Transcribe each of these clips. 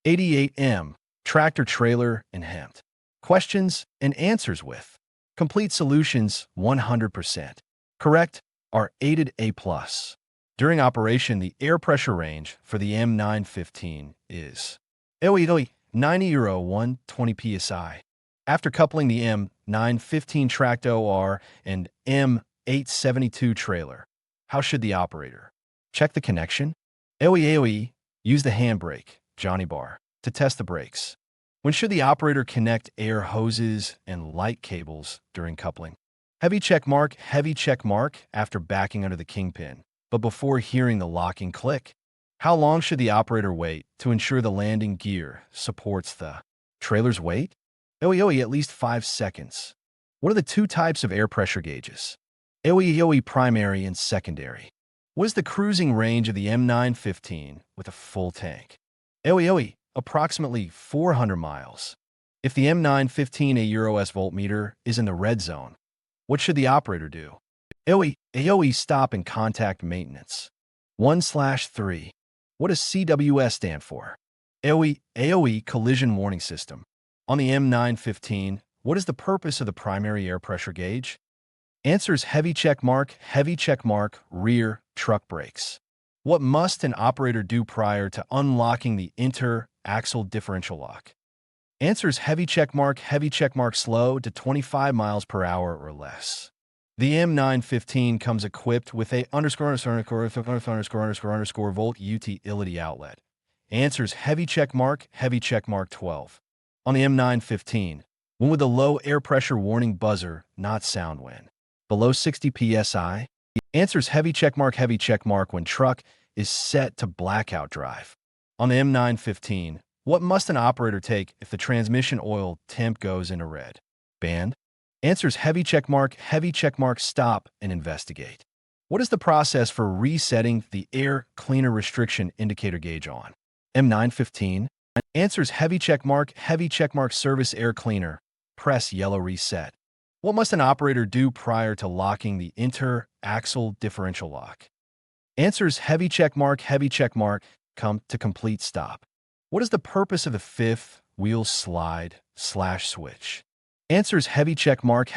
88M, tractor trailer and HEMTT. Questions and answers with complete solutions 100%. Correct are aided A+. During operation, the air pressure range for the M915 is 90 euro 120 psi. After coupling the M915 tractor R and M872 trailer, how should the operator check the connection? Use the handbrake, Johnny bar, to test the brakes. When should the operator connect air hoses and light cables during coupling? Heavy check mark after backing under the kingpin, but before hearing the locking click. How long should the operator wait to ensure the landing gear supports the trailer's weight? At least 5 seconds. What are the two types of air pressure gauges? Primary and secondary. What is the cruising range of the M915 with a full tank? Approximately 400 miles. If the M915 AEUROS voltmeter is in the red zone, what should the operator do? Stop and contact maintenance. 1/3. What does CWS stand for? AOE collision warning system. On the M915, what is the purpose of the primary air pressure gauge? Answers heavy check mark, rear, truck brakes. What must an operator do prior to unlocking the inter-axle differential lock? Answers heavy check mark, slow to 25 miles per hour or less. The M915 comes equipped with a volt utility outlet. Answers heavy check mark 12. On the M915, when would the low air pressure warning buzzer not sound when? Below 60 psi? Answers heavy check mark when truck is set to blackout drive. On the M915, what must an operator take if the transmission oil temp goes into red band? Answers heavy check mark, stop and investigate. What is the process for resetting the air cleaner restriction indicator gauge on M915? Answers heavy check mark, service air cleaner. Press yellow reset. What must an operator do prior to locking the inter-axle differential lock? Answers heavy check mark, come to complete stop. What is the purpose of the fifth wheel slide/switch? Answers heavy check mark,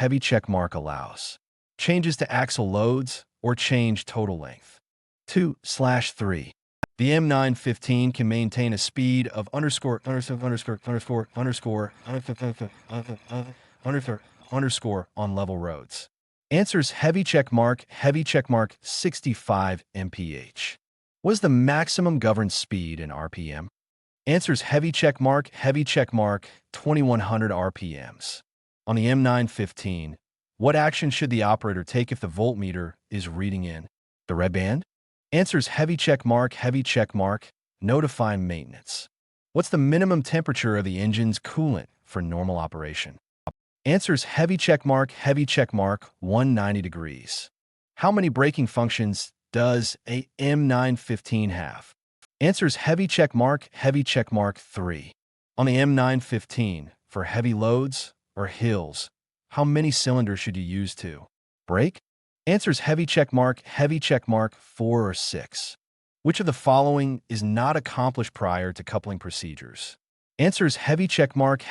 allows changes to axle loads or change total length. 2/3. The M915 can maintain a speed of underscore on level roads. Answers heavy check mark 65 mph. What is the maximum governed speed in RPM? Answers heavy check mark 2100 RPMs. On the M915, what action should the operator take if the voltmeter is reading in the red band? Answers heavy check mark, notify maintenance. What's the minimum temperature of the engine's coolant for normal operation? Answers heavy check mark, 190 degrees. How many braking functions does a M915 have? Answers heavy check mark, 3. On the M915, for heavy loads or hills, how many cylinders should you use to brake? Answers heavy check mark, 4 or 6. Which of the following is not accomplished prior to coupling procedures? Answers heavy check mark,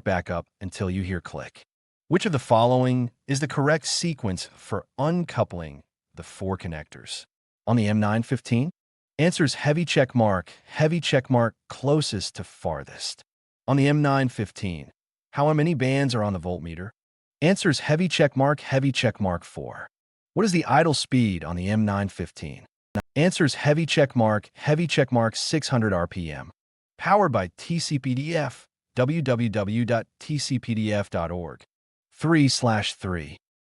back up until you hear click. Which of the following is the correct sequence for uncoupling the 4 connectors? On the M915, answers heavy check mark, closest to farthest. On the M915, how many bands are on the voltmeter? Answers heavy check mark, 4. What is the idle speed on the M915? Answers heavy check mark 600 RPM. Powered by TCPDF, www.tcpdf.org. 3/3.